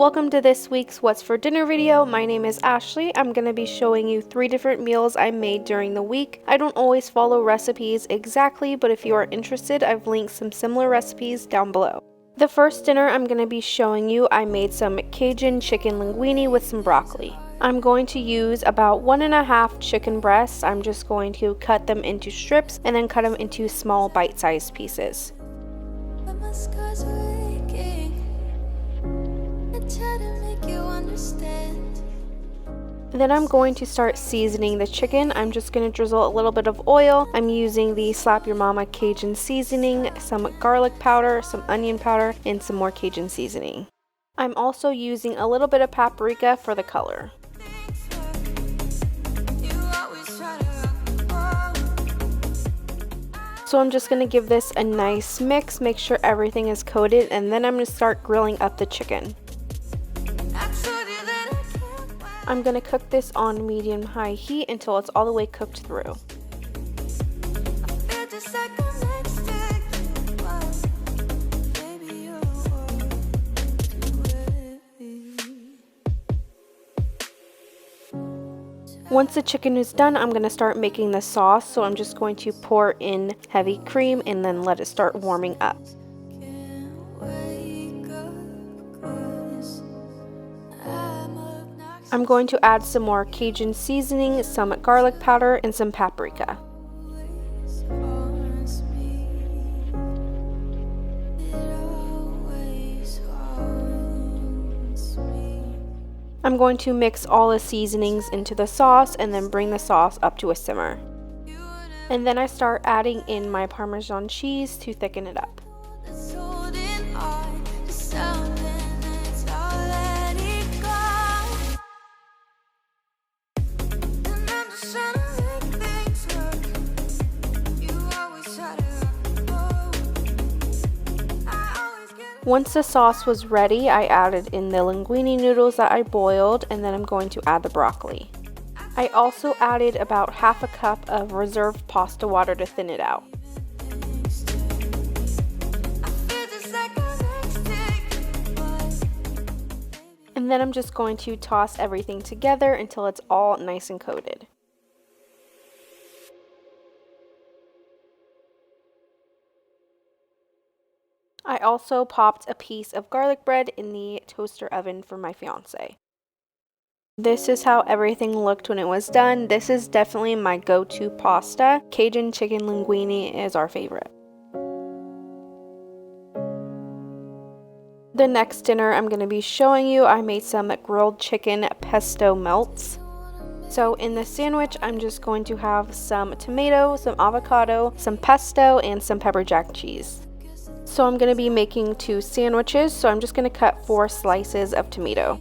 Welcome to this week's What's for Dinner video. My name is Ashley. I'm going to be showing you 3 different meals I made during the week. I don't always follow recipes exactly, but if you are interested, I've linked some similar recipes down below. The first dinner I'm going to be showing you, I made some Cajun Chicken Linguine with some broccoli. I'm going to use about 1.5 chicken breasts. I'm just going to cut them into strips and then cut them into small bite-sized pieces. Then I'm going to start seasoning the chicken. I'm just going to drizzle a little bit of oil. I'm using the Slap Your Mama Cajun seasoning, some garlic powder, some onion powder, and some more Cajun seasoning. I'm also using a little bit of paprika for the color. So I'm just going to give this a nice mix, make sure everything is coated, and then I'm going to start grilling up the chicken. I'm going to cook this on medium-high heat until it's all the way cooked through. Once the chicken is done, I'm going to start making the sauce. So I'm just going to pour in heavy cream and then let it start warming up. I'm going to add some more Cajun seasoning, some garlic powder, and some paprika. I'm going to mix all the seasonings into the sauce and then bring the sauce up to a simmer. And then I start adding in my Parmesan cheese to thicken it up. Once the sauce was ready, I added in the linguine noodles that I boiled, and then I'm going to add the broccoli. I also added about half a cup of reserved pasta water to thin it out. And then I'm just going to toss everything together until it's all nice and coated. I also popped a piece of garlic bread in the toaster oven for my fiance. This is how everything looked when it was done. This is definitely my go-to pasta. Cajun Chicken Linguine is our favorite. The next dinner I'm going to be showing you, I made some grilled chicken pesto melts. So in the sandwich, I'm just going to have some tomato, some avocado, some pesto, and some pepper jack cheese. So I'm going to be making 2 sandwiches, so I'm just going to cut 4 slices of tomato.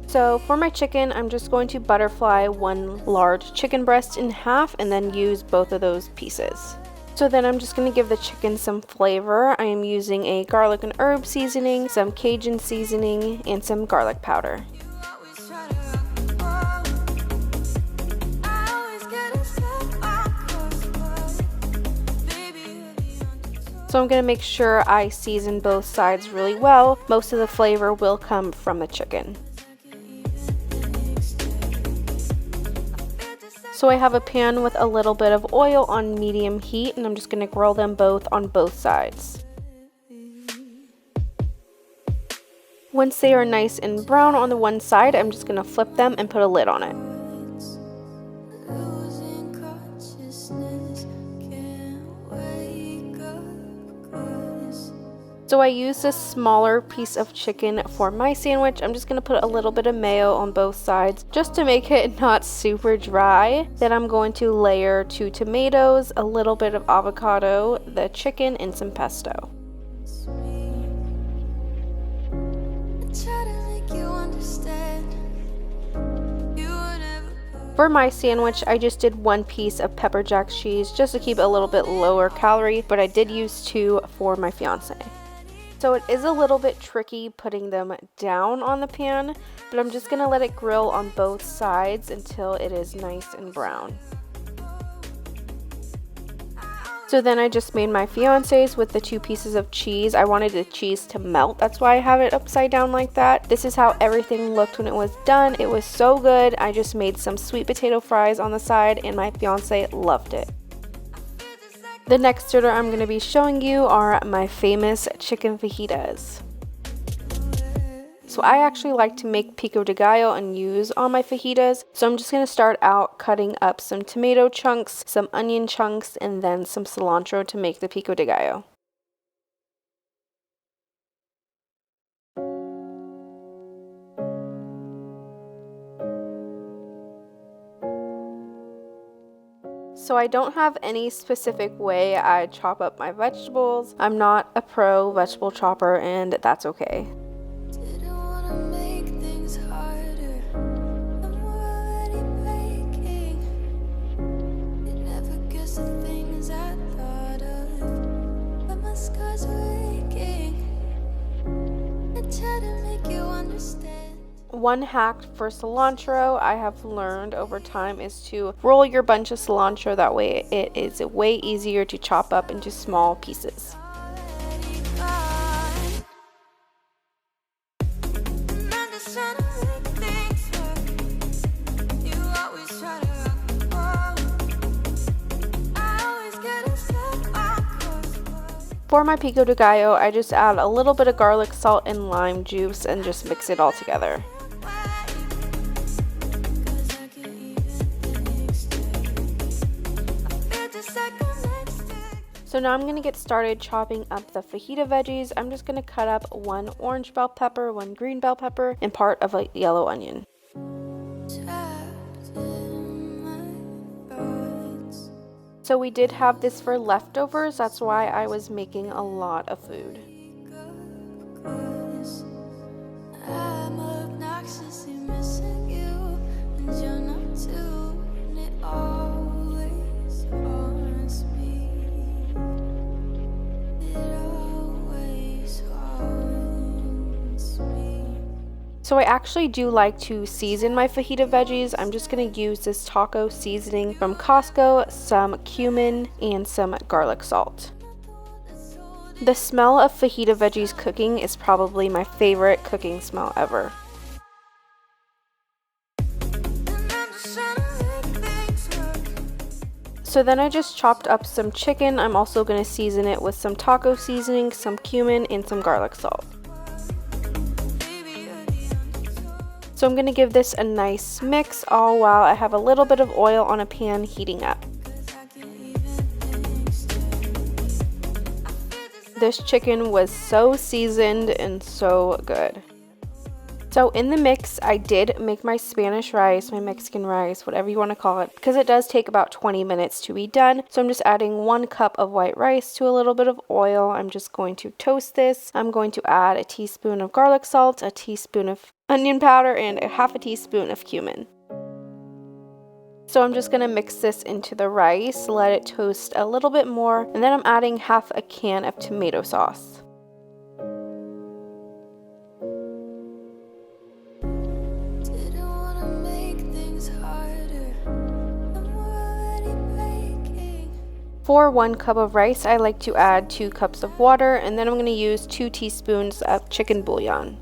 So for my chicken, I'm just going to butterfly 1 large chicken breast in half and then use both of those pieces. So then I'm just going to give the chicken some flavor. I am using a garlic and herb seasoning, some Cajun seasoning, and some garlic powder. So I'm going to make sure I season both sides really well. Most of the flavor will come from the chicken. So I have a pan with a little bit of oil on medium heat, and I'm just going to grill them both on both sides. Once they are nice and brown on the one side, I'm just going to flip them and put a lid on it. So I used a smaller piece of chicken for my sandwich. I'm just going to put a little bit of mayo on both sides just to make it not super dry. Then I'm going to layer 2 tomatoes, a little bit of avocado, the chicken, and some pesto. For my sandwich, I just did 1 piece of pepper jack cheese just to keep it a little bit lower calorie, but I did use 2 for my fiance. So it is a little bit tricky putting them down on the pan, but I'm just going to let it grill on both sides until it is nice and brown. So then I just made my fiance's with the 2 pieces of cheese. I wanted the cheese to melt. That's why I have it upside down like that. This is how everything looked when it was done. It was so good. I just made some sweet potato fries on the side and my fiance loved it. The next starter I'm going to be showing you are my famous chicken fajitas. So I actually like to make Pico De Gallo and use on my fajitas. So I'm just going to start out cutting up some tomato chunks, some onion chunks, and then some cilantro to make the Pico De Gallo. So I don't have any specific way I chop up my vegetables. I'm not a pro vegetable chopper and that's okay. One hack for cilantro I have learned over time is to roll your bunch of cilantro. That way it is way easier to chop up into small pieces. For my Pico De Gallo, I just add a little bit of garlic salt and lime juice and just mix it all together. So now I'm going to get started chopping up the fajita veggies. I'm just going to cut up 1 orange bell pepper, 1 green bell pepper, and part of a yellow onion. So we did have this for leftovers, that's why I was making a lot of food. So I actually do like to season my fajita veggies. I'm just going to use this taco seasoning from Costco, some cumin, and some garlic salt. The smell of fajita veggies cooking is probably my favorite cooking smell ever. So then I just chopped up some chicken. I'm also going to season it with some taco seasoning, some cumin, and some garlic salt. So I'm going to give this a nice mix all while I have a little bit of oil on a pan heating up. This chicken was so seasoned and so good. So in the mix, I did make my Spanish rice, my Mexican rice, whatever you want to call it, because it does take about 20 minutes to be done. So I'm just adding 1 cup of white rice to a little bit of oil. I'm just going to toast this. I'm going to add a teaspoon of garlic salt, a teaspoon of onion powder, and a half a teaspoon of cumin. So I'm just going to mix this into the rice, let it toast a little bit more, and then I'm adding half a can of tomato sauce. For 1 cup of rice, I like to add 2 cups of water, and then I'm going to use 2 teaspoons of chicken bouillon.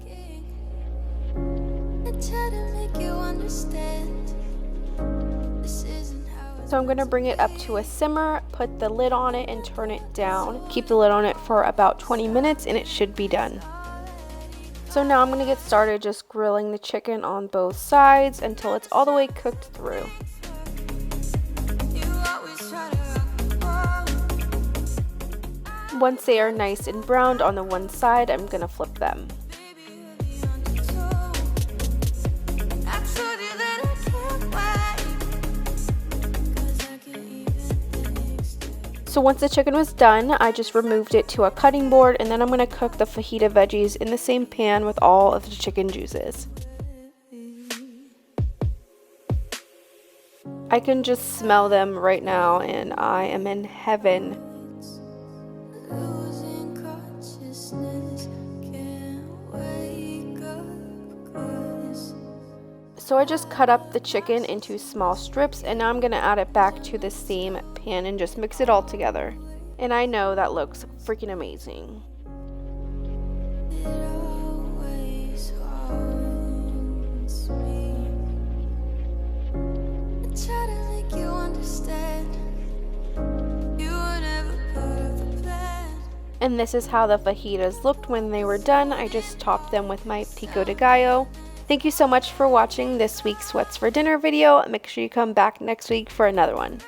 So I'm going to bring it up to a simmer, put the lid on it and turn it down. Keep the lid on it for about 20 minutes and it should be done. So now I'm going to get started just grilling the chicken on both sides until it's all the way cooked through. Once they are nice and browned on the one side, I'm going to flip them. So once the chicken was done, I just removed it to a cutting board, and then I'm going to cook the fajita veggies in the same pan with all of the chicken juices. I can just smell them right now and I am in heaven. So I just cut up the chicken into small strips, and now I'm going to add it back to the same pan and just mix it all together. And I know that looks freaking amazing. And this is how the fajitas looked when they were done. I just topped them with my Pico De Gallo. Thank you so much for watching this week's What's for Dinner video. Make sure you come back next week for another one.